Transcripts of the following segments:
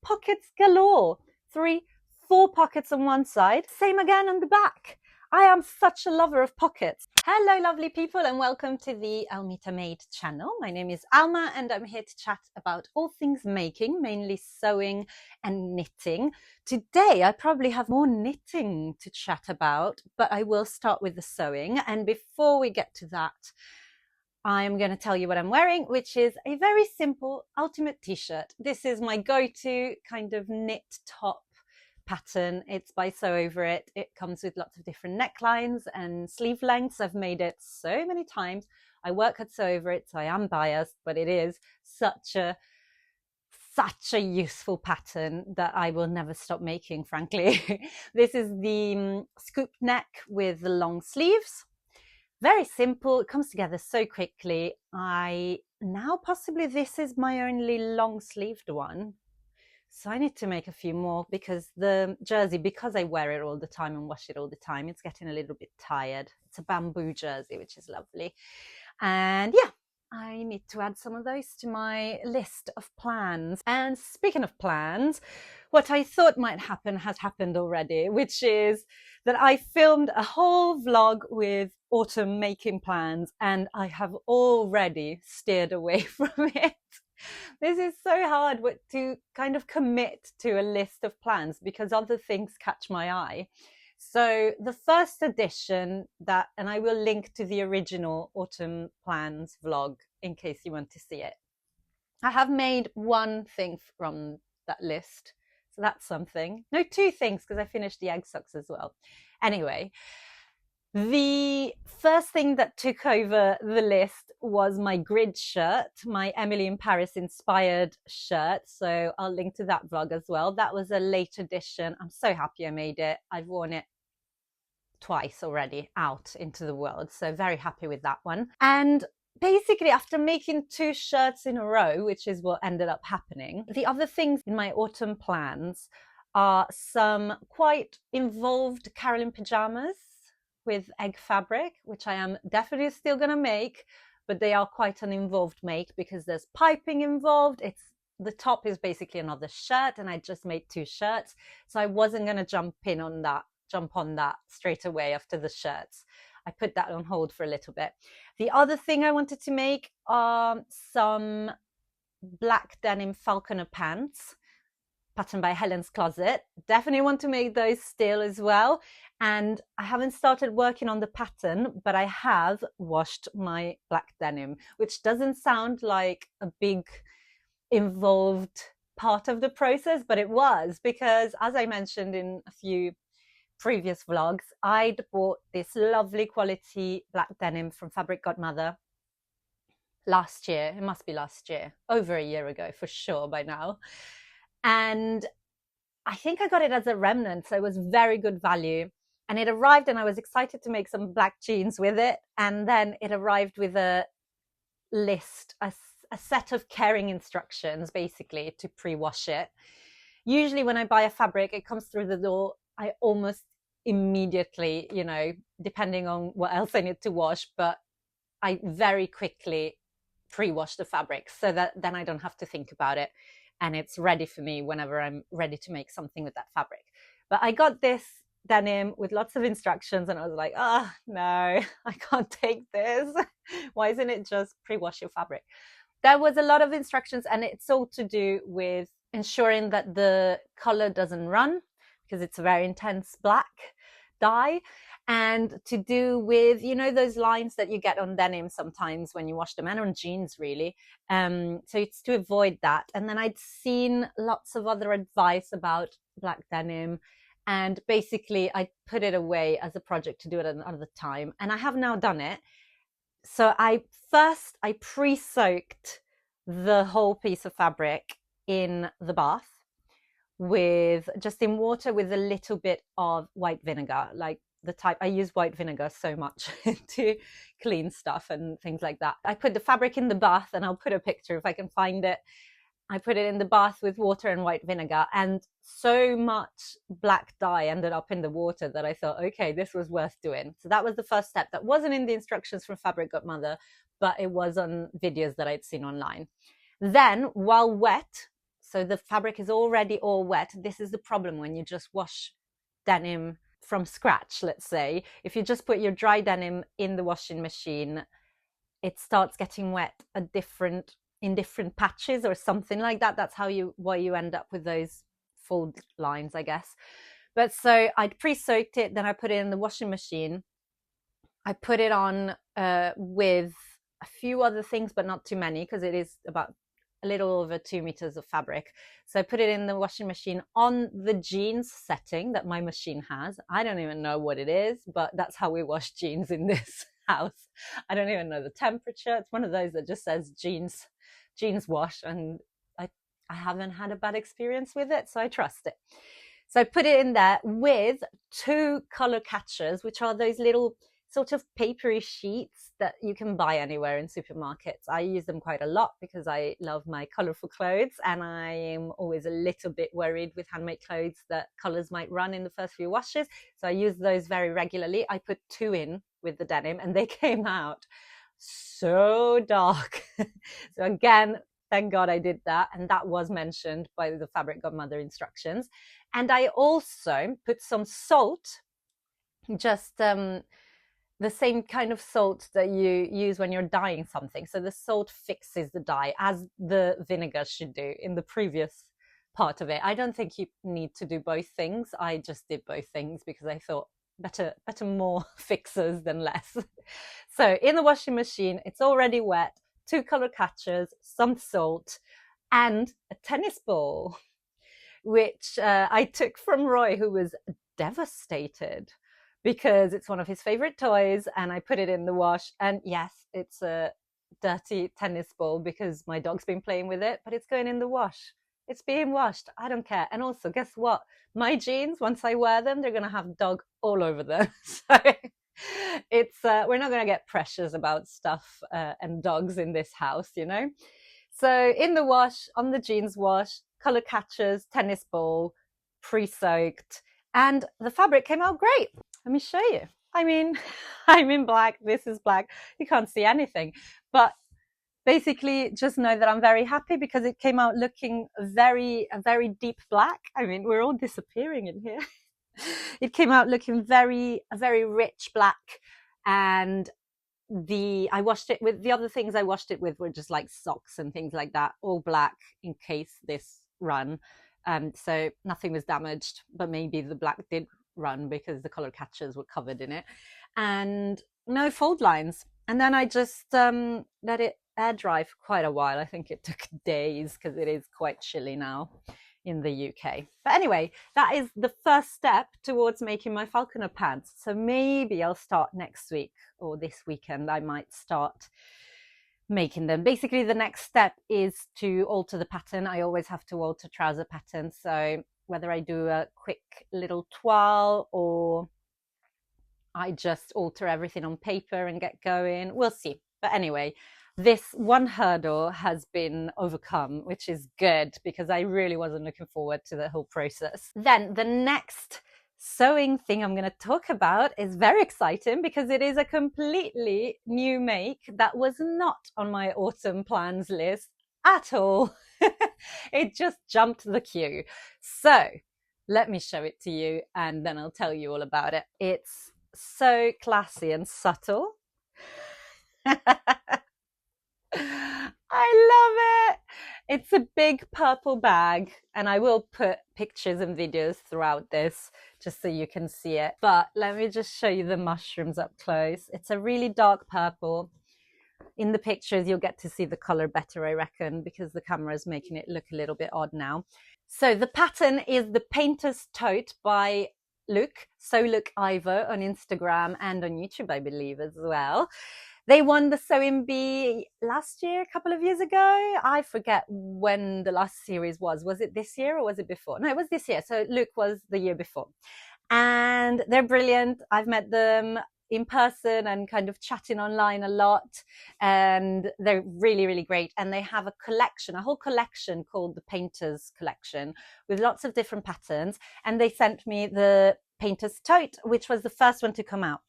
pockets galore. 3, 4 pockets on one side, same again on the back. I am such a lover of pockets. Hello lovely people and welcome to the Almita Made channel. My name is Alma and I'm here to chat about all things making, mainly sewing and knitting. Today I probably have more knitting to chat about, but I will start with the sewing. And before we get to that, I'm going to tell you what I'm wearing, which is a very simple ultimate t-shirt. This is my go-to kind of knit top pattern. It's by Sew Over It. It comes with lots of different necklines and sleeve lengths. I've made it so many times. I work at Sew Over It, so I am biased, but it is such a useful pattern that I will never stop making, frankly. This is the scoop neck with the long sleeves. Very simple. It comes together so quickly. Possibly this is my only long sleeved one. So I need to make a few more because the jersey, because I wear it all the time and wash it all the time, it's getting a little bit tired. It's a bamboo jersey, which is lovely. And yeah, I need to add some of those to my list of plans. And speaking of plans, what I thought might happen has happened already, which is that I filmed a whole vlog with autumn making plans and I have already steered away from it. This is so hard to kind of commit to a list of plans because other things catch my eye. So the first edition and I will link to the original autumn plans vlog in case you want to see it. I have made one thing from that list. So that's something. No, 2 things because I finished the egg socks as well. Anyway, the first thing that took over the list was my grid shirt, my Emily in Paris inspired shirt. So I'll link to that vlog as well. That was a late edition. I'm so happy I made it. I've worn it twice already out into the world. So very happy with that one. And basically after making 2 shirts in a row, which is what ended up happening, the other things in my autumn plans are some quite involved Caroline pajamas with egg fabric, which I am definitely still going to make, but they are quite an involved make because there's piping involved. The top is basically another shirt and I just made 2 shirts. So I wasn't going to jump on that straight away after the shirts. I put that on hold for a little bit. The other thing I wanted to make are some black denim falconer pants, patterned by Helen's Closet. Definitely want to make those still as well. And I haven't started working on the pattern, but I have washed my black denim, which doesn't sound like a big involved part of the process, but it was because, as I mentioned in a few previous vlogs, I'd bought this lovely quality black denim from Fabric Godmother last year. It must be last year, over a year ago for sure by now. And I think I got it as a remnant, so it was very good value. And it arrived and I was excited to make some black jeans with it. And then it arrived with a list, a set of caring instructions, basically, to pre-wash it. Usually when I buy a fabric, it comes through the door, I almost immediately, depending on what else I need to wash, but I very quickly pre-wash the fabric so that then I don't have to think about it. And it's ready for me whenever I'm ready to make something with that fabric. But I got this denim with lots of instructions and I was like, oh no, I can't take this. Why isn't it just pre-wash your fabric? There was a lot of instructions and it's all to do with ensuring that the color doesn't run because it's a very intense black dye, and to do with, those lines that you get on denim sometimes when you wash them, and on jeans really. So it's to avoid that. And then I'd seen lots of other advice about black denim, and basically I put it away as a project to do it another time. And I have now done it. So I pre-soaked the whole piece of fabric in the bath in water with a little bit of white vinegar, like the type I use white vinegar so much to clean stuff and things like that. I put the fabric in the bath, and I'll put a picture if I can find it. I put it in the bath with water and white vinegar, and so much black dye ended up in the water that I thought, okay, this was worth doing. So that was the first step. That wasn't in the instructions from Fabric Godmother, but it was on videos that I'd seen online. Then, while wet, So the fabric is already all wet. This is the problem when you just wash denim from scratch, let's say. If you just put your dry denim in the washing machine, it starts getting wet in different patches or something like that. That's why you end up with those fold lines, I guess. But so I'd pre-soaked it, then I put it in the washing machine. I put it on with a few other things, but not too many, because it is about a little over 2 meters of fabric. So I put it in the washing machine on the jeans setting that my machine has. I don't even know what it is, but that's how we wash jeans in this house. I don't even know the temperature. It's one of those that just says jeans wash, and I haven't had a bad experience with it, so I trust it. So I put it in there with 2 color catchers, which are those little sort of papery sheets that you can buy anywhere in supermarkets. I use them quite a lot because I love my colorful clothes, and I am always a little bit worried with handmade clothes that colors might run in the first few washes. So I use those very regularly. I put 2 in with the denim, and they came out so dark. So again, thank God I did that. And that was mentioned by the Fabric Godmother instructions. And I also put some salt, just the same kind of salt that you use when you're dyeing something. So the salt fixes the dye, as the vinegar should do in the previous part of it. I don't think you need to do both things. I just did both things because I thought better more fixers than less. So in the washing machine, it's already wet, 2 color catchers, some salt, and a tennis ball, which I took from Roy, who was devastated because it's one of his favorite toys, and I put it in the wash. And yes, it's a dirty tennis ball because my dog's been playing with it, but it's going in the wash. It's being washed. I don't care. And also, guess what? My jeans, once I wear them, they're going to have dog all over them. So it's we're not going to get precious about stuff and dogs in this house, you know. So in the wash, on the jeans wash, color catchers, tennis ball, pre-soaked, and the fabric came out great. Let me show you. I mean, I'm in black. This is black. You can't see anything. But basically, just know that I'm very happy because it came out looking a very deep black. I mean, we're all disappearing in here. It came out looking a very rich black. And I washed it with, the other things I washed it with were just like socks and things like that, all black in case this run. So nothing was damaged, but maybe the black did run because the color catchers were covered in it, and no fold lines. And then I just let it air dry for quite a while. I think it took days because it is quite chilly now in the UK. But anyway, that is the first step towards making my falconer pants. So maybe I'll start next week, or this weekend I might start making them. Basically, the next step is to alter the pattern. I always have to alter trouser patterns. So whether I do a quick little toile or I just alter everything on paper and get going, we'll see. But anyway, this one hurdle has been overcome, which is good because I really wasn't looking forward to the whole process. Then the next sewing thing I'm going to talk about is very exciting because it is a completely new make that was not on my autumn plans list at all. It just jumped the queue. So let me show it to you and then I'll tell you all about it. It's so classy and subtle. I love it. It's a big purple bag, and I will put pictures and videos throughout this just so you can see it. But let me just show you the mushrooms up close. It's a really dark purple. In the pictures, you'll get to see the color better, I reckon, because the camera is making it look a little bit odd now. So the pattern is the Painter's Tote by Luke, So Look Ivo on Instagram and on YouTube, I believe, as well. They won the Sewing Bee last year, a couple of years ago. I forget when the last series was. Was it this year or was it before? No, it was this year. So Luke was the year before. And they're brilliant. I've met them in person and kind of chatting online a lot. And they're really, really great. And they have a collection, a whole collection called the Painter's Collection with lots of different patterns. And they sent me the Painter's Tote, which was the first one to come out.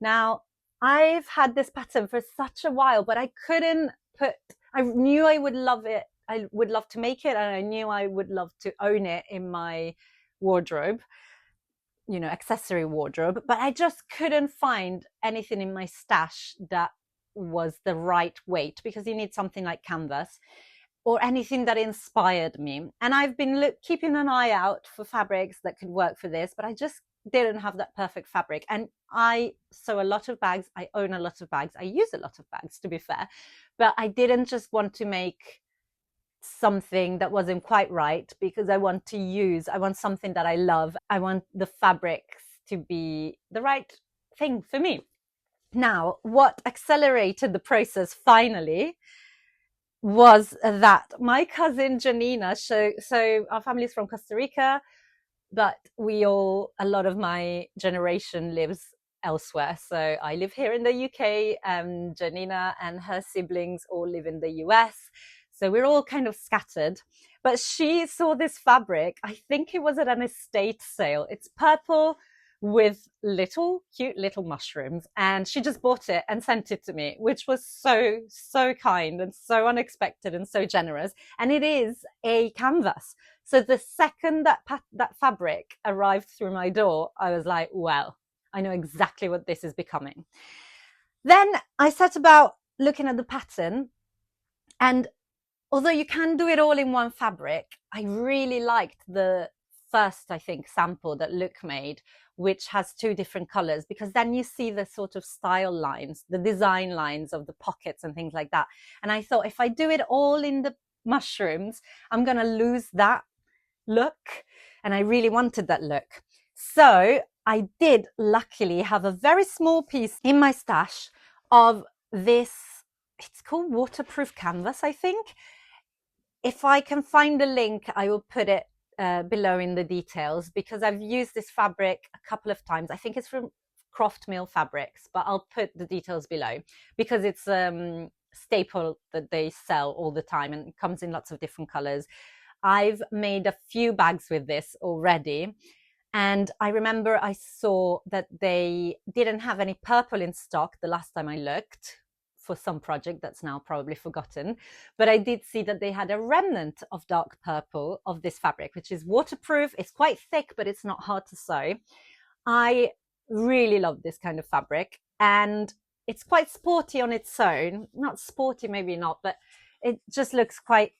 Now, I've had this pattern for such a while, but I knew I would love it would love to make it, and I knew I would love to own it in my wardrobe, you know, accessory wardrobe, but I just couldn't find anything in my stash that was the right weight, because you need something like canvas or anything that inspired me. And I've been keeping an eye out for fabrics that could work for this, but I just didn't have that perfect fabric. And I sew a lot of bags, I own a lot of bags, I use a lot of bags, to be fair, but I didn't just want to make something that wasn't quite right, because I want something that I love. I want the fabrics to be the right thing for me. Now, what accelerated the process finally was that my cousin Janina, so our family is from Costa Rica, but a lot of my generation lives elsewhere. So I live here in the UK, and Janina and her siblings all live in the US. So we're all kind of scattered. But she saw this fabric, I think it was at an estate sale. It's purple with cute little mushrooms. And she just bought it and sent it to me, which was so, so kind and so unexpected and so generous. And it is a canvas. So the second that fabric arrived through my door, I was like, well, I know exactly what this is becoming. Then I set about looking at the pattern, and although you can do it all in one fabric, I really liked the first, I think, sample that Luke made, which has 2 different colors, because then you see the sort of style lines, the design lines of the pockets and things like that. And I thought, if I do it all in the mushrooms, I'm going to lose that look. And I really wanted that look. So I did luckily have a very small piece in my stash of this, it's called waterproof canvas, I think. If I can find the link, I will put it below in the details, because I've used this fabric a couple of times. I think it's from Croft Mill Fabrics, but I'll put the details below, because it's staple that they sell all the time, and it comes in lots of different colors. I've made a few bags with this already, and I remember I saw that they didn't have any purple in stock the last time I looked, for some project that's now probably forgotten. But I did see that they had a remnant of dark purple of this fabric, which is waterproof. It's quite thick, but it's not hard to sew. I really love this kind of fabric, and it's quite sporty on its own. Not sporty, maybe not, but it just looks quite,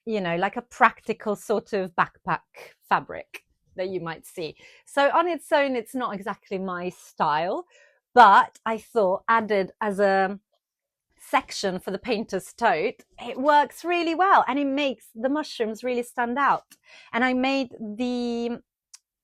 you know, like a practical sort of backpack fabric that you might see. So on its own, it's not exactly my style, but I thought, added as a section for the painter's tote, it works really well, and it makes the mushrooms really stand out. And I made the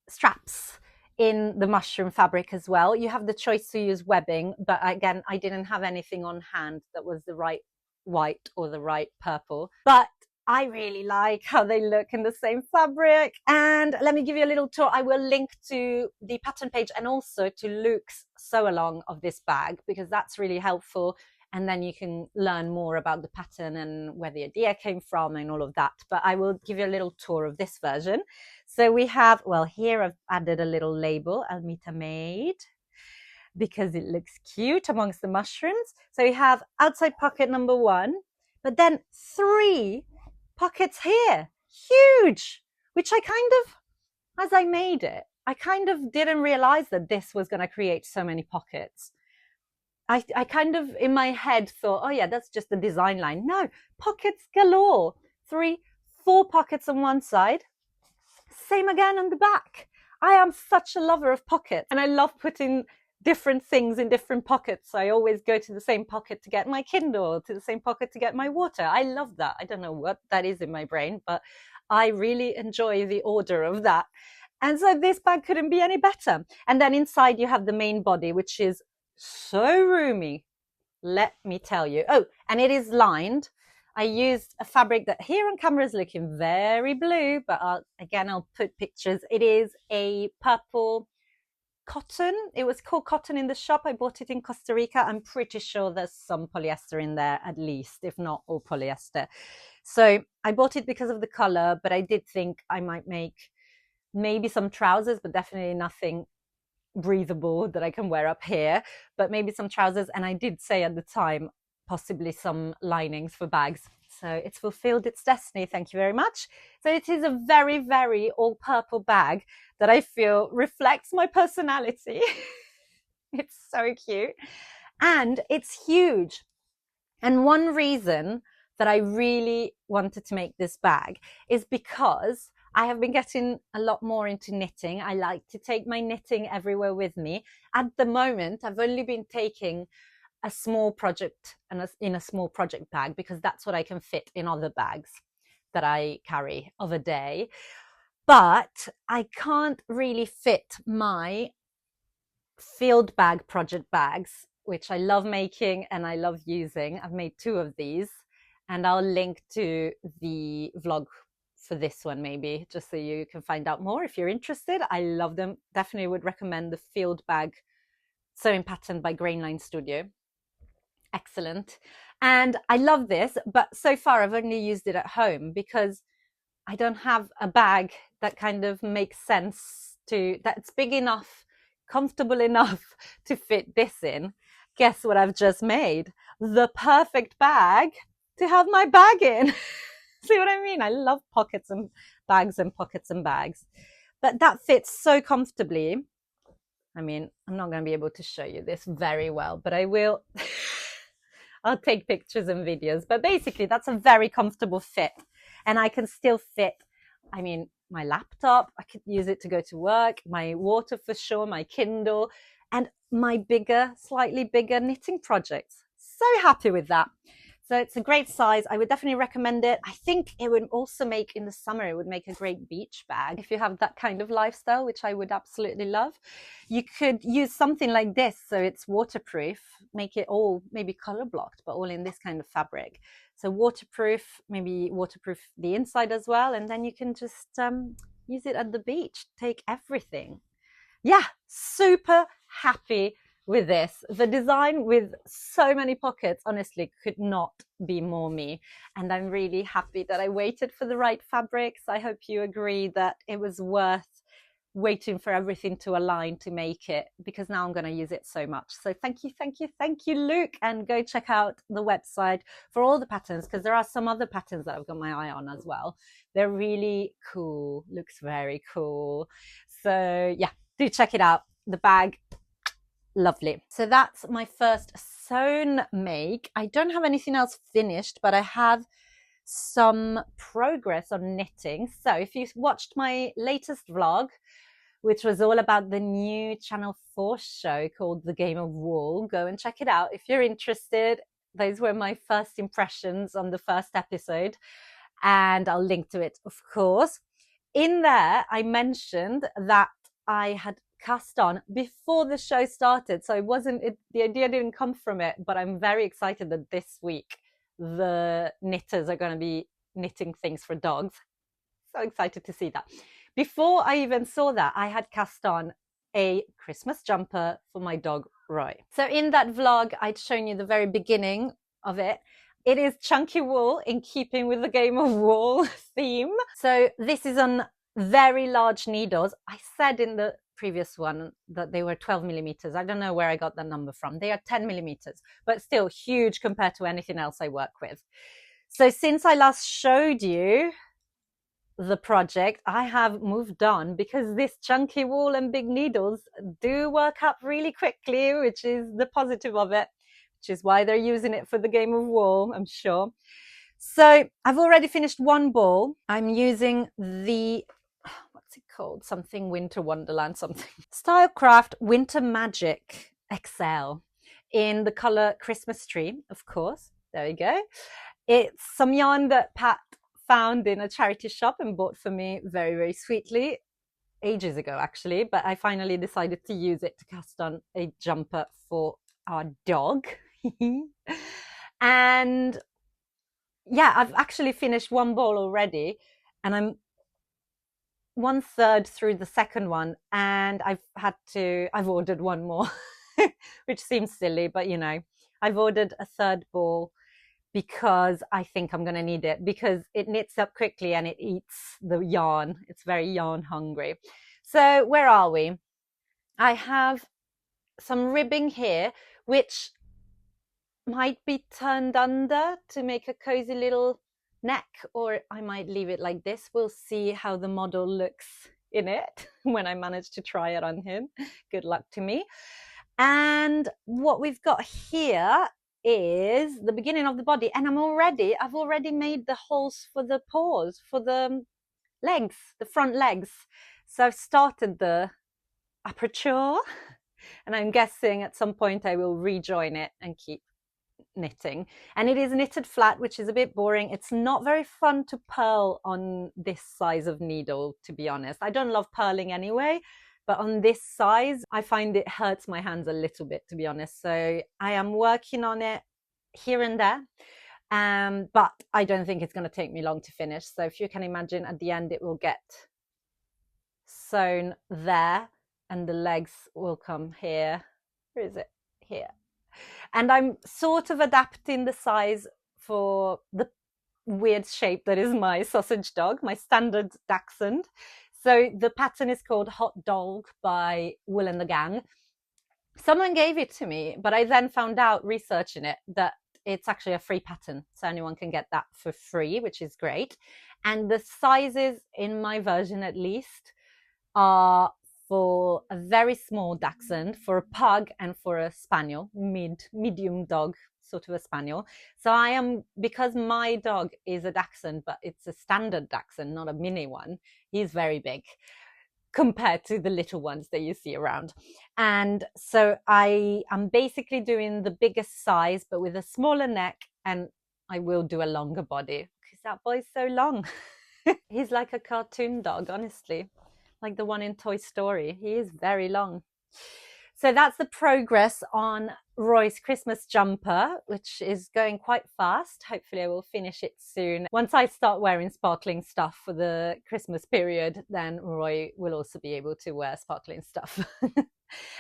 straps in the mushroom fabric as well. You have the choice to use webbing, but again, I didn't have anything on hand that was the right white or the right purple, but I really like how they look in the same fabric. And let me give you a little tour. I will link to the pattern page and also to Luke's sew along of this bag, because that's really helpful. And then you can learn more about the pattern and where the idea came from and all of that. But I will give you a little tour of this version. So we have, well, here I've added a little label, Almita Made, because it looks cute amongst the mushrooms. So we have outside pocket number 1, but then 3 pockets here, huge, which I kind of, as I made it, I kind of didn't realize that this was going to create so many pockets. I kind of, in my head, thought, oh yeah, that's just the design line. No, pockets galore. 3, 4 pockets on one side. Same again on the back. I am such a lover of pockets, and I love putting different things in different pockets. I always go to the same pocket to get my Kindle, to the same pocket to get my water. I love that. I don't know what that is in my brain, but I really enjoy the order of that. And so this bag couldn't be any better. And then inside you have the main body, which is so roomy, let me tell you. Oh, and it is lined. I used a fabric that here on camera is looking very blue, but I'll put pictures. It is a purple cotton. It was called cotton in the shop. I bought it in Costa Rica. I'm pretty sure there's some polyester in there, at least, if not all polyester. So I bought it because of the color, but I did think I might make maybe some trousers, but definitely nothing breathable that I can wear up here, but maybe some trousers. And I did say at the time, possibly some linings for bags. So it's fulfilled its destiny. Thank you very much. So it is a very, very all purple bag that I feel reflects my personality. It's so cute. And it's huge. And one reason that I really wanted to make this bag is because I have been getting a lot more into knitting. I like to take my knitting everywhere with me. At the moment, I've only been taking a small project and in a small project bag because that's what I can fit in other bags that I carry of a day. But I can't really fit my field bag project bags, which I love making and I love using. I've made 2 of these and I'll link to the vlog for this one maybe, just so you can find out more if you're interested. I love them. Definitely would recommend the field bag sewing pattern by Grainline Studio. Excellent. And I love this, but so far I've only used it at home because I don't have a bag that kind of makes sense that's big enough, comfortable enough to fit this in. Guess what I've just made? The perfect bag to have my bag in. See what I mean? I love pockets and bags and pockets and bags, but that fits so comfortably. I mean, I'm not going to be able to show you this very well, but I will. I'll take pictures and videos, but basically that's a very comfortable fit. And I can still fit, I mean, my laptop, I could use it to go to work, my water for sure, my Kindle, and my bigger, slightly bigger knitting projects. So happy with that. So it's a great size. I would definitely recommend it. I think it would also make, in the summer, it would make a great beach bag if you have that kind of lifestyle, which I would absolutely love. You could use something like this so it's waterproof, make it all maybe color blocked, but all in this kind of fabric. So waterproof, maybe waterproof the inside as well. And then you can just use it at the beach, take everything. Yeah, super happy with this. The design with so many pockets, honestly, could not be more me. And I'm really happy that I waited for the right fabrics. I hope you agree that it was worth waiting for everything to align to make it, because now I'm going to use it so much. So thank you, Luke. And go check out the website for all the patterns, because there are some other patterns that I've got my eye on as well. They're really cool. Looks very cool. So yeah, do check it out. The bag, lovely. So that's my first sewn make. I don't have anything else finished, but I have some progress on knitting. So if you watched my latest vlog, which was all about the new Channel 4 show called The Game of Wool, go and check it out if you're interested. Those were my first impressions on the first episode, and I'll link to it, of course. In there, I mentioned that I had cast on before the show started, so the idea didn't come from it, but I'm very excited that this week the knitters are going to be knitting things for dogs. So excited to see that. Before I even saw that, I had cast on a Christmas jumper for my dog Roy. So in that vlog, I'd shown you the very beginning of it. It is chunky wool, in keeping with the Game of Wool theme. So this is on very large needles. I said in the previous one that they were 12 millimeters. I don't know where I got that number from. They are 10 millimeters, but still huge compared to anything else I work with. So since I last showed you the project, I have moved on, because this chunky wool and big needles do work up really quickly, which is the positive of it, which is why they're using it for the Game of Wool, I'm sure. So I've already finished one ball. I'm using the, what's it called? Something Winter Wonderland, something. Stylecraft Winter Magic XL in the color Christmas Tree, of course. There you go. It's some yarn that Pat found in a charity shop and bought for me very, very sweetly ages ago, actually. But I finally decided to use it to cast on a jumper for our dog. And yeah, I've actually finished one ball already, and I'm 1/3 through the second one, and I've ordered one more, which seems silly, but you know, I've ordered a third ball because I think I'm going to need it, because it knits up quickly and it eats the yarn. It's very yarn hungry. So where are we? I have some ribbing here, which might be turned under to make a cozy little neck, or I might leave it like this. We'll see how the model looks in it when I manage to try it on him. Good luck to me. And what we've got here is the beginning of the body, and I've already made the holes for the paws, for the legs, the front legs. So I've started the aperture, and I'm guessing at some point I will rejoin it and keep knitting. And it is knitted flat, which is a bit boring. It's not very fun to purl on this size of needle, to be honest. I don't love purling anyway, but on this size, I find it hurts my hands a little bit, to be honest. So I am working on it here and there. But I don't think it's going to take me long to finish. So if you can imagine, at the end, it will get sewn there and the legs will come here. Where is it? Here. And I'm sort of adapting the size for the weird shape that is my sausage dog, my standard dachshund. So the pattern is called Hot Dog by Will and the Gang. Someone gave it to me, but I then found out researching it that it's actually a free pattern. So anyone can get that for free, which is great. And the sizes in my version, at least, are for a very small dachshund, for a pug, and for a spaniel, medium dog, sort of a spaniel. So I am, because my dog is a dachshund, but it's a standard dachshund, not a mini one. He's very big compared to the little ones that you see around. And so I am basically doing the biggest size, but with a smaller neck, and I will do a longer body because that boy's so long. He's like a cartoon dog, honestly. Like the one in Toy Story. He is very long. So that's the progress on Roy's Christmas jumper, which is going quite fast. Hopefully I will finish it soon. Once I start wearing sparkling stuff for the Christmas period, then Roy will also be able to wear sparkling stuff.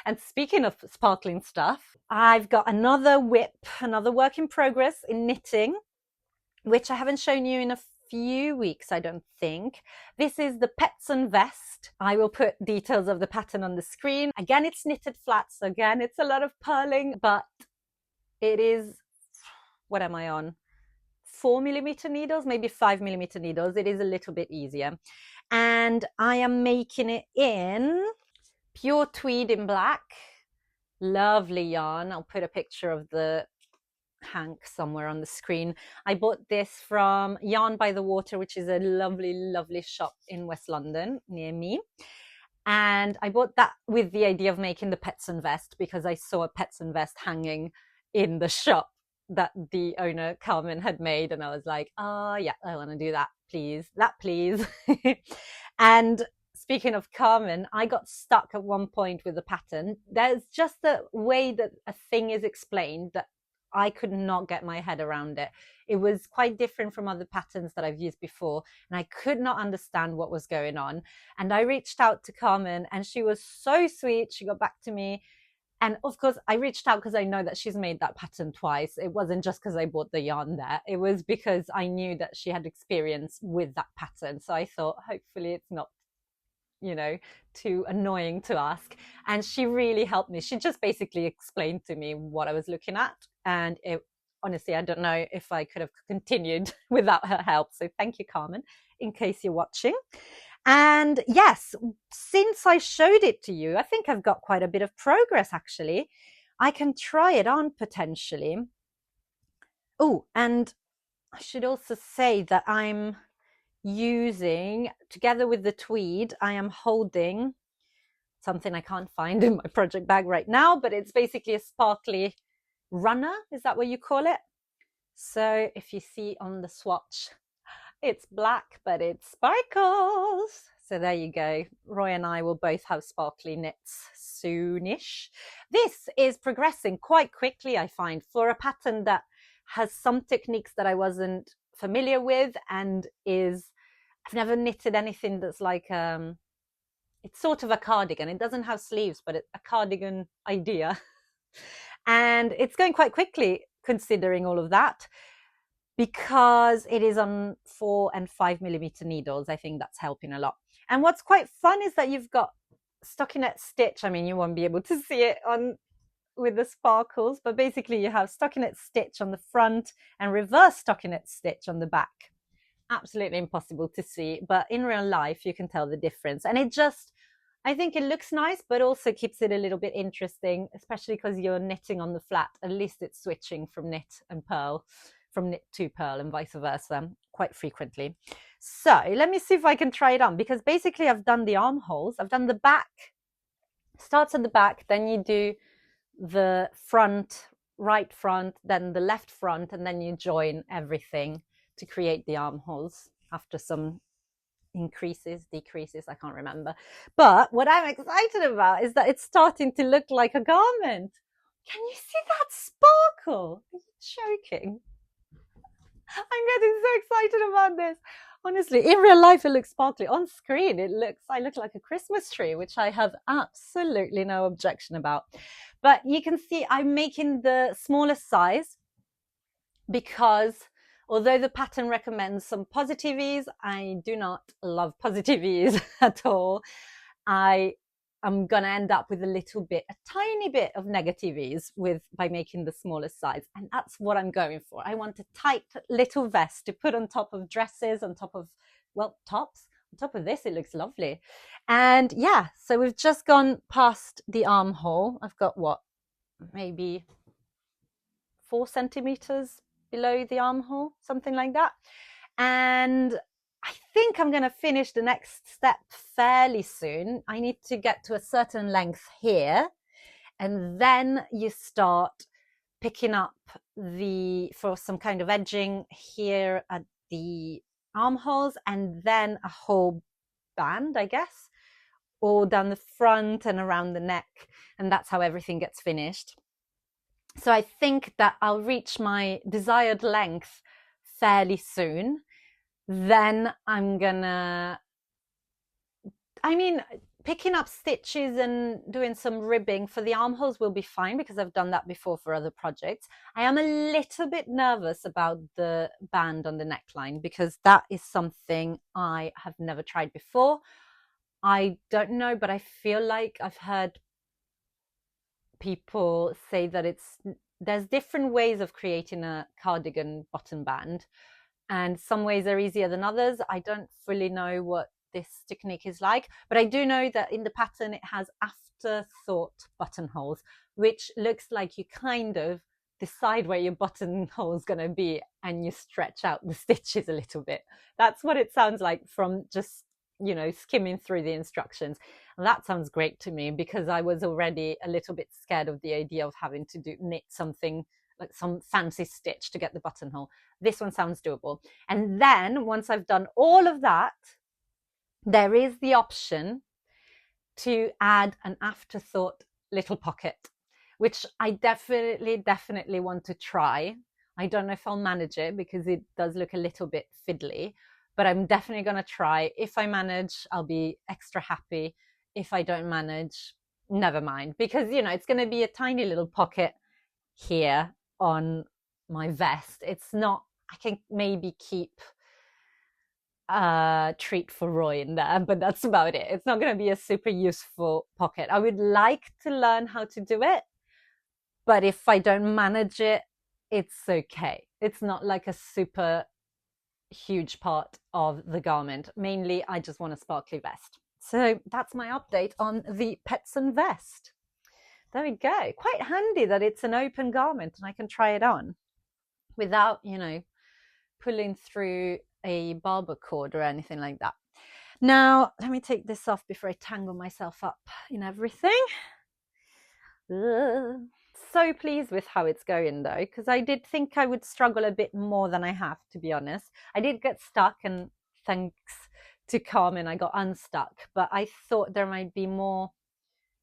And speaking of sparkling stuff, I've got another whip, another work in progress in knitting, which I haven't shown you in a few weeks, I don't think. This is the Pettson vest. I will put details of the pattern on the screen. Again, it's knitted flat, so again, it's a lot of purling, but it is, what am I on? 4mm needles, maybe 5mm needles. It is a little bit easier. And I am making it in pure tweed in black. Lovely yarn. I'll put a picture of the hank somewhere on the screen. I bought this from Yarn by the Water, which is a lovely, lovely shop in West London near me. And I bought that with the idea of making the Pettson vest because I saw a Pettson vest hanging in the shop that the owner, Carmen, had made. And I was like, oh, yeah, I want to do that, please. That, please. And speaking of Carmen, I got stuck at one point with the pattern. There's just the way that a thing is explained that I could not get my head around it. It was quite different from other patterns that I've used before, and I could not understand what was going on. And I reached out to Carmen, and she was so sweet. She got back to me. And of course, I reached out because I know that she's made that pattern twice. It wasn't just because I bought the yarn there. It was because I knew that she had experience with that pattern. So I thought, hopefully it's not, too annoying to ask. And she really helped me. She just basically explained to me what I was looking at. And honestly, I don't know if I could have continued without her help. So thank you, Carmen, in case you're watching. And yes, since I showed it to you, I think I've got quite a bit of progress, actually. I can try it on potentially. Oh, and I should also say that I'm using, together with the tweed, I am holding something I can't find in my project bag right now, but it's basically a sparkly runner. Is that what you call it? So if you see on the swatch, it's black, but it sparkles. So there you go. Roy and I will both have sparkly knits soonish. This is progressing quite quickly, I find, for a pattern that has some techniques that I wasn't familiar with and I've never knitted anything that's like, it's sort of a cardigan. It doesn't have sleeves, but it's a cardigan idea. And it's going quite quickly considering all of that, because it is on 4 and 5mm needles. I think that's helping a lot. And what's quite fun is that you've got stockinette stitch. I mean, you won't be able to see it on with the sparkles, but basically you have stockinette stitch on the front and reverse stockinette stitch on the back. Absolutely impossible to see, but in real life you can tell the difference. And it just, I think it looks nice, but also keeps it a little bit interesting, especially because you're knitting on the flat. At least it's switching from knit and purl, from knit to purl and vice versa quite frequently. So let me see if I can try it on, because basically I've done the armholes, I've done the back, starts at the back, then you do the front, right front, then the left front, and then you join everything to create the armholes after some increases, decreases, I can't remember. But what I'm excited about is that it's starting to look like a garment. Can you see that sparkle? Are you joking? I'm getting so excited about this. Honestly, in real life, it looks sparkly. On screen, I look like a Christmas tree, which I have absolutely no objection about. But you can see I'm making the smallest size because although the pattern recommends some positive ease, I do not love positive ease at all. I am going to end up with a tiny bit of negative ease by making the smallest size. And that's what I'm going for. I want a tight little vest to put on top of dresses, on top of, well, tops. On top of this, it looks lovely. And yeah, so we've just gone past the armhole. I've got what, maybe 4 centimeters below the armhole, something like that. And I think I'm going to finish the next step fairly soon. I need to get to a certain length here, and then you start picking up for some kind of edging here at the armholes, and then a whole band, I guess, all down the front and around the neck, and that's how everything gets finished. So I think that I'll reach my desired length fairly soon. Then picking up stitches and doing some ribbing for the armholes will be fine because I've done that before for other projects. I am a little bit nervous about the band on the neckline because that is something I have never tried before. I don't know, but I feel like I've heard people say that there's different ways of creating a cardigan button band, and some ways are easier than others. I don't fully know what this technique is like, but I do know that in the pattern it has afterthought buttonholes, which looks like you kind of decide where your buttonhole is going to be and you stretch out the stitches a little bit. That's what it sounds like from just skimming through the instructions. And that sounds great to me because I was already a little bit scared of the idea of having to knit something like some fancy stitch to get the buttonhole. This one sounds doable. And then once I've done all of that, there is the option to add an afterthought little pocket, which I definitely want to try. I don't know if I'll manage it because it does look a little bit fiddly, but I'm definitely going to try. If I manage, I'll be extra happy. If I don't manage, never mind, because it's going to be a tiny little pocket here on my vest. It's not, I can maybe keep a treat for Roy in there, but that's about it. It's not going to be a super useful pocket. I would like to learn how to do it, but if I don't manage it, it's okay. It's not like a super huge part of the garment. Mainly, I just want a sparkly vest. So that's my update on the Pettson vest. There we go. Quite handy that it's an open garment and I can try it on without, pulling through a barber cord or anything like that. Now, let me take this off before I tangle myself up in everything. So pleased with how it's going though, because I did think I would struggle a bit more than I have, to be honest. I did get stuck, and thanks to Carmen, I got unstuck, but I thought there might be more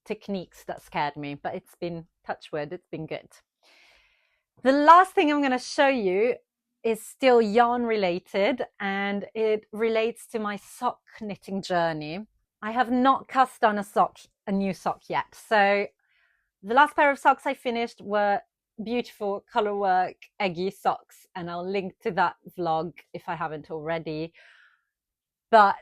techniques that scared me, but it's been, touch wood, it's been good. The last thing I'm going to show you is still yarn related, and it relates to my sock knitting journey. I have not cast on a new sock yet. So the last pair of socks I finished were beautiful colorwork eggy socks, and I'll link to that vlog if I haven't already. But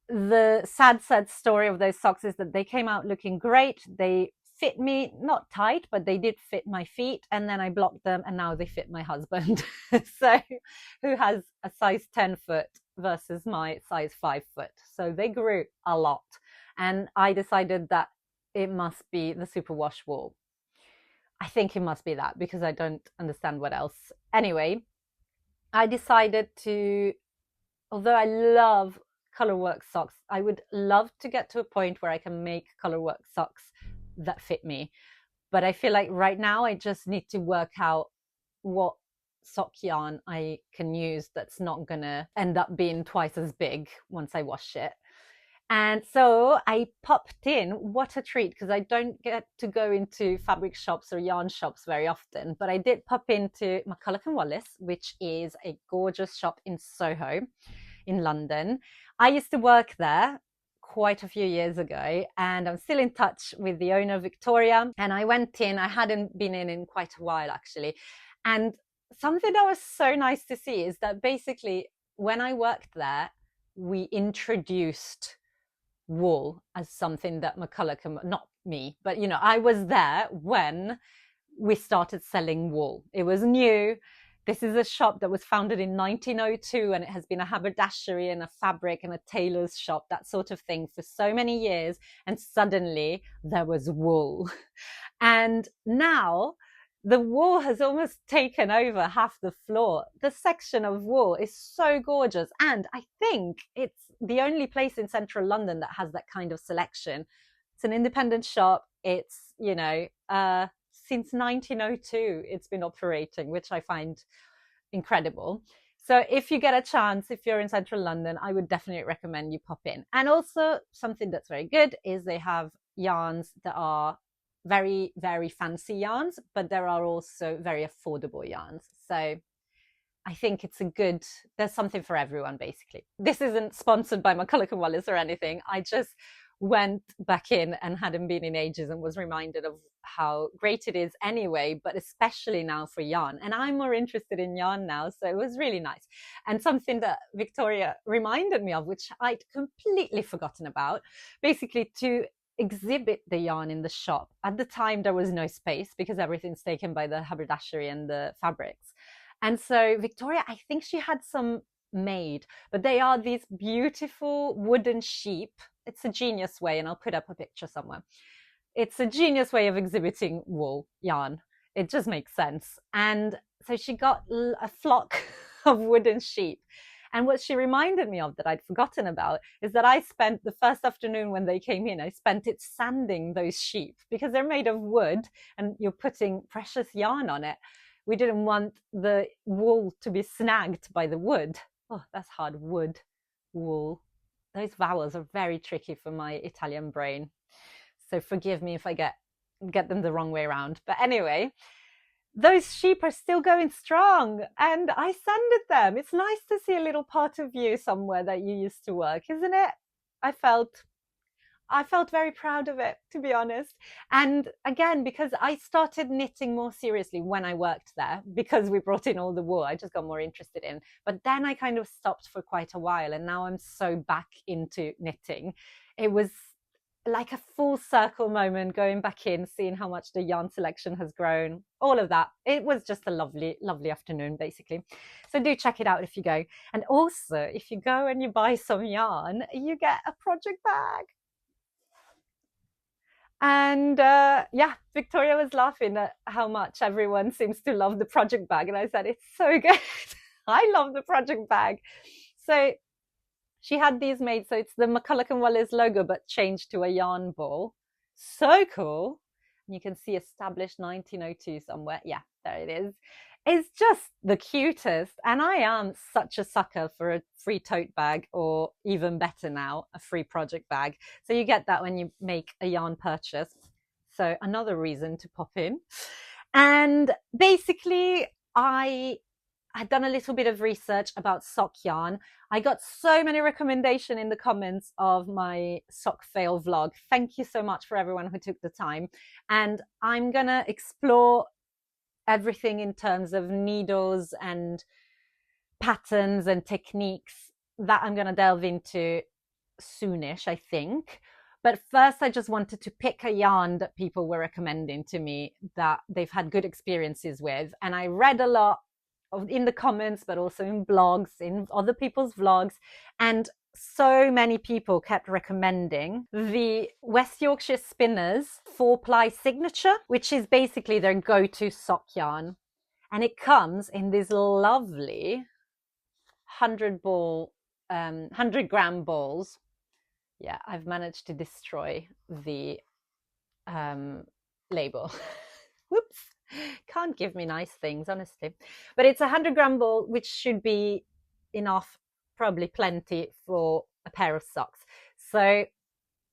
the sad story of those socks is that they came out looking great. They fit me, not tight, but they did fit my feet. And then I blocked them and now they fit my husband. So who has a size 10 foot versus my size 5 foot. So they grew a lot. And I decided that it must be the superwash wool. I think it must be that because I don't understand what else. Anyway, I decided to, although I love colorwork socks, I would love to get to a point where I can make colorwork socks that fit me. But I feel like right now I just need to work out what sock yarn I can use that's not gonna end up being twice as big once I wash it. And so I popped in, what a treat, because I don't get to go into fabric shops or yarn shops very often, but I did pop into McCulloch and Wallace, which is a gorgeous shop in Soho in London. I used to work there quite a few years ago, and I'm still in touch with the owner, Victoria. And I went in, I hadn't been in quite a while actually. And something that was so nice to see is that basically when I worked there, we introduced wool as something that McCulloch, not me, but you know, I was there when we started selling wool. It was new. This is a shop that was founded in 1902 and it has been a haberdashery and a fabric and a tailor's shop, that sort of thing, for so many years. And suddenly there was wool. And now the wool has almost taken over half the floor. The section of wool is so gorgeous. And I think it's the only place in central London that has that kind of selection. It's an independent shop. It's, you know, since 1902, it's been operating, which I find incredible. So if you get a chance, if you're in central London, I would definitely recommend you pop in. And also something that's very good is they have yarns that are very, very fancy yarns, but there are also very affordable yarns. So I think it's a good, there's something for everyone, basically. This isn't sponsored by McCulloch and Wallace or anything. I just went back in and hadn't been in ages and was reminded of how great it is anyway, but especially now for yarn. And I'm more interested in yarn now, so it was really nice. And something that Victoria reminded me of, which I'd completely forgotten about, basically to exhibit the yarn in the shop. At the time, there was no space because everything's taken by the haberdashery and the fabrics. And so Victoria, I think she had some made, but they are these beautiful wooden sheep. It's a genius way, and I'll put up a picture somewhere. It's a genius way of exhibiting wool yarn. It just makes sense. And so she got a flock of wooden sheep. And what she reminded me of that I'd forgotten about is that I spent the first afternoon when they came in, I spent it sanding those sheep because they're made of wood and you're putting precious yarn on it. We didn't want the wool to be snagged by the wood. Oh, that's hard. Wood, wool. Those vowels are very tricky for my Italian brain. So forgive me if I get them the wrong way around. But anyway, those sheep are still going strong and I sanded them. It's nice to see a little part of you somewhere that you used to work, isn't it? I felt very proud of it, to be honest. And again, because I started knitting more seriously when I worked there, because we brought in all the wool, I just got more interested in. But then I kind of stopped for quite a while and now I'm so back into knitting. It was like a full circle moment, going back in, seeing how much the yarn selection has grown, all of that. It was just a lovely, lovely afternoon, basically. So do check it out if you go. And also, if you go and you buy some yarn, you get a project bag. And yeah, Victoria was laughing at how much everyone seems to love the project bag. And I said, it's so good. I love the project bag. So she had these made, so it's the McCulloch and Wallace logo, but changed to a yarn ball. So cool. And you can see established 1902 somewhere. Yeah, there it is. It's just the cutest. And I am such a sucker for a free tote bag, or even better now, a free project bag. So you get that when you make a yarn purchase. So another reason to pop in. And basically, I had done a little bit of research about sock yarn. I got so many recommendations in the comments of my sock fail vlog. Thank you so much for everyone who took the time. And I'm going to explore everything in terms of needles and patterns and techniques that I'm going to delve into soonish, I think. But first, I just wanted to pick a yarn that people were recommending to me that they've had good experiences with. And I read a lot in the comments, but also in blogs, in other people's vlogs. And so many people kept recommending the West Yorkshire Spinners 4-ply signature, which is basically their go-to sock yarn. And it comes in these lovely 100-gram balls. Yeah, I've managed to destroy the label. Whoops. Can't give me nice things, honestly. But it's a 100-gram ball, which should be enough, probably plenty for a pair of socks. So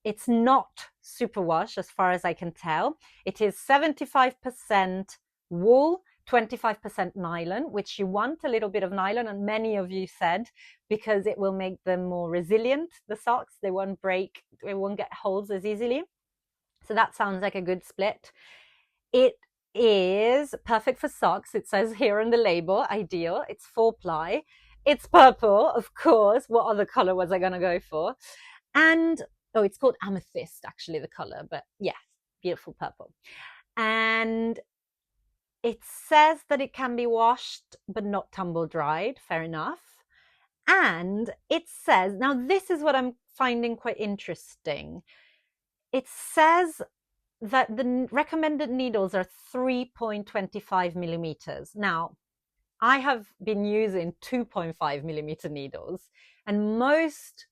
it's not superwash as far as I can tell. It is 75% wool, 25% nylon, which you want a little bit of nylon, and many of you said, because it will make them more resilient, the socks. They won't break, they won't get holes as easily. So that sounds like a good split. It is perfect for socks. It says here on the label, ideal. It's 4-ply. It's purple, of course. What other color was I going to go for? And, oh, it's called amethyst, actually, the color. But yes, beautiful purple. And it says that it can be washed, but not tumble dried. Fair enough. And it says, now this is what I'm finding quite interesting. It says that the recommended needles are 3.25 millimeters. Now, I have been using 2.5 millimeter needles, and most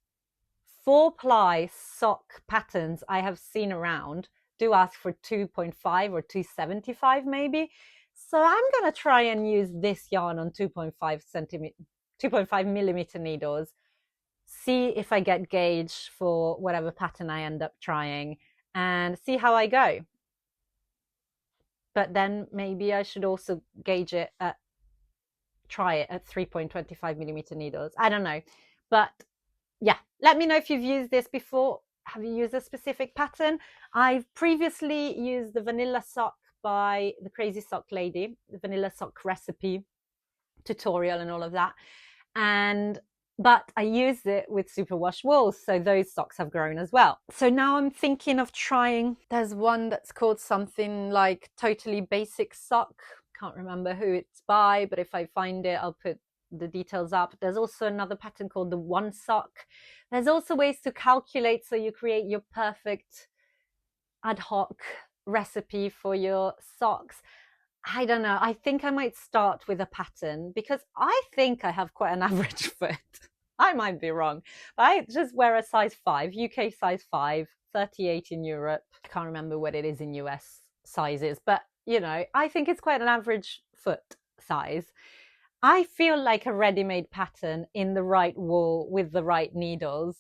4-ply sock patterns I have seen around do ask for 2.5 or 275 maybe. So I'm going to try and use this yarn on 2.5 millimeter needles, see if I get gauge for whatever pattern I end up trying, and see how I go. But then maybe I should also gauge it at, try it at 3.25 millimeter needles. I don't know. But yeah, let me know if you've used this before. Have you used a specific pattern? I've previously used the vanilla sock by the Crazy Sock Lady, the vanilla sock recipe tutorial and all of that. But I used it with superwash wool, so those socks have grown as well. So now I'm thinking of trying, there's one that's called something like Totally Basic Sock. Can't remember who it's by, but if I find it, I'll put the details up. There's also another pattern called the One Sock. There's also ways to calculate, so you create your perfect ad hoc recipe for your socks. I don't know. I think I might start with a pattern because I think I have quite an average foot. I might be wrong. But I just wear a size 5, UK size 5, 38 in Europe. I can't remember what it is in US sizes, but you know, I think it's quite an average foot size. I feel like a ready-made pattern in the right wool with the right needles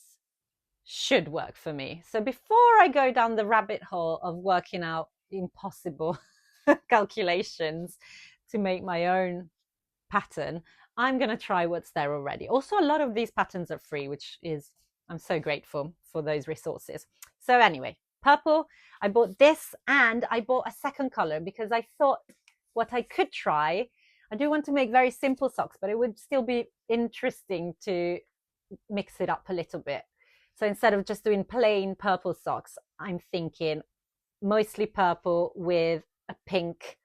should work for me. So before I go down the rabbit hole of working out impossible calculations to make my own pattern, I'm going to try what's there already. Also, a lot of these patterns are free, which is, I'm so grateful for those resources. So anyway, purple, I bought this, and I bought a second color because I thought what I could try, I do want to make very simple socks, but it would still be interesting to mix it up a little bit. So instead of just doing plain purple socks, I'm thinking mostly purple with a pink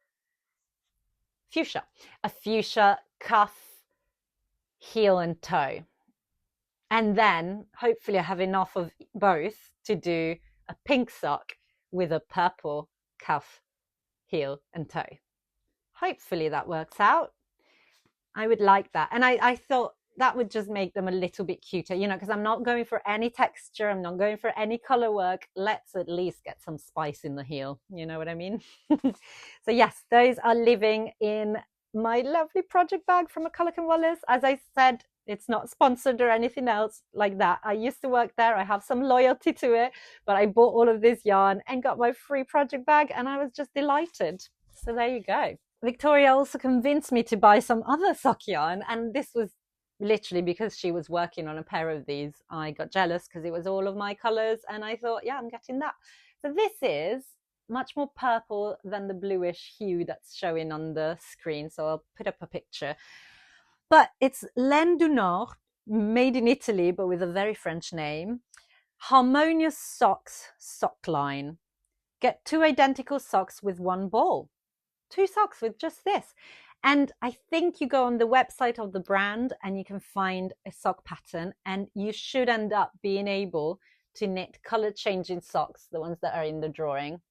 fuchsia, a fuchsia cuff, heel and toe. And then hopefully I have enough of both to do a pink sock with a purple cuff, heel and toe. Hopefully that works out. I would like that. And I thought that would just make them a little bit cuter, you know, because I'm not going for any texture. I'm not going for any color work. Let's at least get some spice in the heel. You know what I mean? So yes, those are living in my lovely project bag from McCulloch and Wallace. As I said, it's not sponsored or anything else like that. I used to work there. I have some loyalty to it, but I bought all of this yarn and got my free project bag, and I was just delighted. So there you go. Victoria also convinced me to buy some other sock yarn, and this was literally because she was working on a pair of these. I got jealous because it was all of my colors, and I thought, yeah, I'm getting that. So this is much more purple than the bluish hue that's showing on the screen, so I'll put up a picture. But it's Laine du Nord, made in Italy, but with a very French name. Harmonious Socks sock line. Get 2 identical socks with 1 ball. 2 socks with just this. And I think you go on the website of the brand and you can find a sock pattern, and you should end up being able to knit color changing socks, the ones that are in the drawing,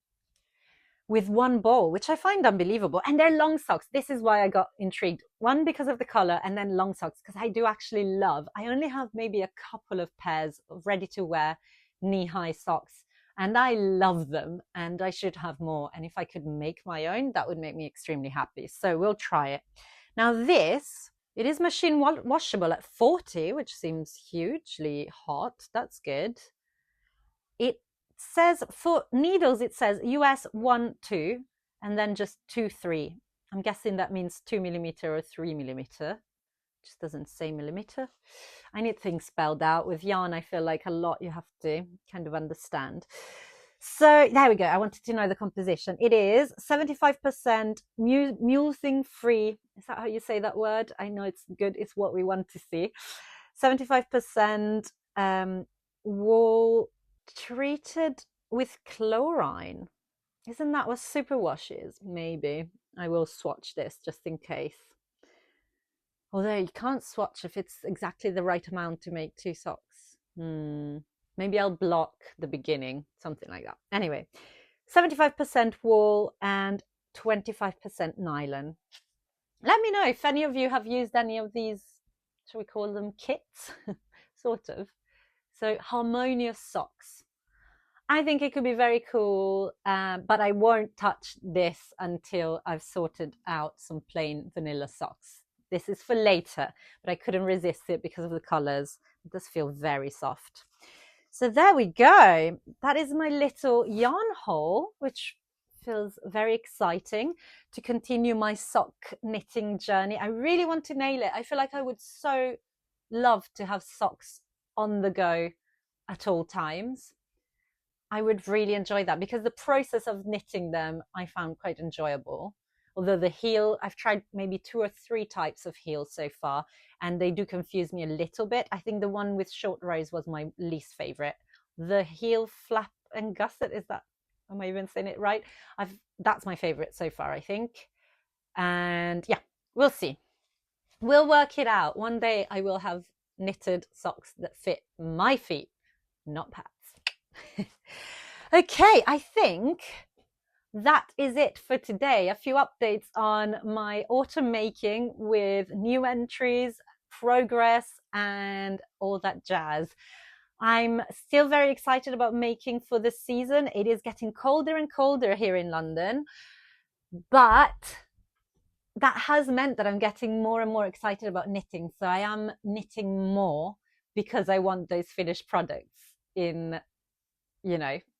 with 1 ball, which I find unbelievable. And they're long socks. This is why I got intrigued. One, because of the color, and then long socks, because I do actually love, I only have maybe a couple of pairs of ready to wear knee-high socks, and I love them, and I should have more. And if I could make my own, that would make me extremely happy. So we'll try it. Now this, it is machine washable at 40, which seems hugely hot. That's good. It says for needles, it says US 1, 2, and then just 2, 3. I'm guessing that means 2mm or 3mm. Just doesn't say millimeter. I need things spelled out. With yarn, I feel like a lot you have to kind of understand. So there we go. I wanted to know the composition. It is 75% mulesing free. Is that how you say that word? I know it's good. It's what we want to see. 75% wool treated with chlorine. Isn't that what superwash is? Maybe. I will swatch this just in case. Although you can't swatch if it's exactly the right amount to make 2 socks. Maybe I'll block the beginning, something like that. Anyway, 75% wool and 25% nylon. Let me know if any of you have used any of these, shall we call them kits? Sort of. So harmonious socks. I think it could be very cool, but I won't touch this until I've sorted out some plain vanilla socks. This is for later, but I couldn't resist it because of the colors. It does feel very soft. So there we go. That is my little yarn haul, which feels very exciting to continue my sock knitting journey. I really want to nail it. I feel like I would so love to have socks on the go at all times. I would really enjoy that because the process of knitting them I found quite enjoyable. Although the heel, I've tried maybe 2 or 3 types of heels so far, and they do confuse me a little bit. I think the one with short rows was my least favorite. The heel flap and gusset, is that, am I even saying it right? That's my favorite so far, I think. And yeah, we'll see. We'll work it out. One day I will have knitted socks that fit my feet, not Pat's. Okay, I think that is it for today. A few updates on my autumn making with new entries, progress, and all that jazz. I'm still very excited about making for the season. It is getting colder and colder here in London, but that has meant that I'm getting more and more excited about knitting. So I am knitting more because I want those finished products in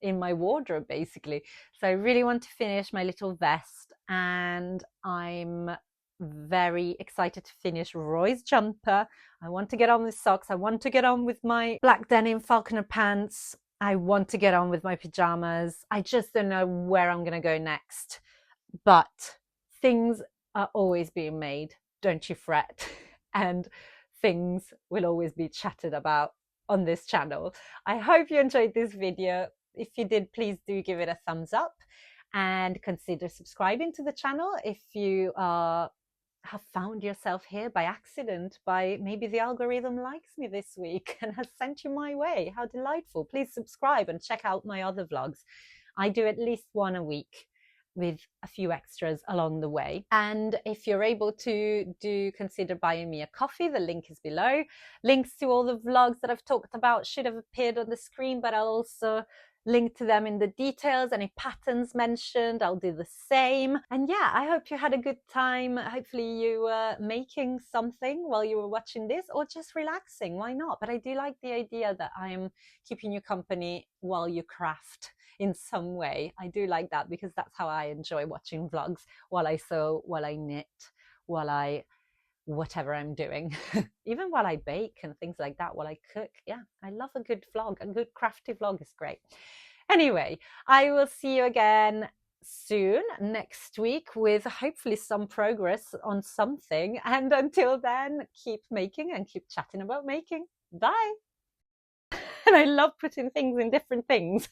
my wardrobe, basically. So I really want to finish my little vest, and I'm very excited to finish Roy's jumper. I want to get on with socks. I want to get on with my black denim falconer pants. I want to get on with my pajamas. I just don't know where I'm going to go next, but things are always being made, don't you fret. And things will always be chatted about on this channel. I hope you enjoyed this video. If you did, please do give it a thumbs up and consider subscribing to the channel if you have found yourself here by accident, by maybe the algorithm likes me this week and has sent you my way. How delightful. Please subscribe and check out my other vlogs. I do at least one a week with a few extras along the way. And if you're able to, do consider buying me a coffee. The link is below. Links to all the vlogs that I've talked about should have appeared on the screen, but I'll also link to them in the details. Any patterns mentioned, I'll do the same. And yeah, I hope you had a good time. Hopefully you were making something while you were watching this, or just relaxing. Why not? But I do like the idea that I'm keeping you company while you craft in some way. I do like that because that's how I enjoy watching vlogs, while I sew, while I knit, while I whatever I'm doing, even while I bake and things like that, while I cook. Yeah, I love a good vlog. A good crafty vlog is great. Anyway, I will see you again soon next week with hopefully some progress on something. And until then, keep making and keep chatting about making. Bye. and I love putting things in different things.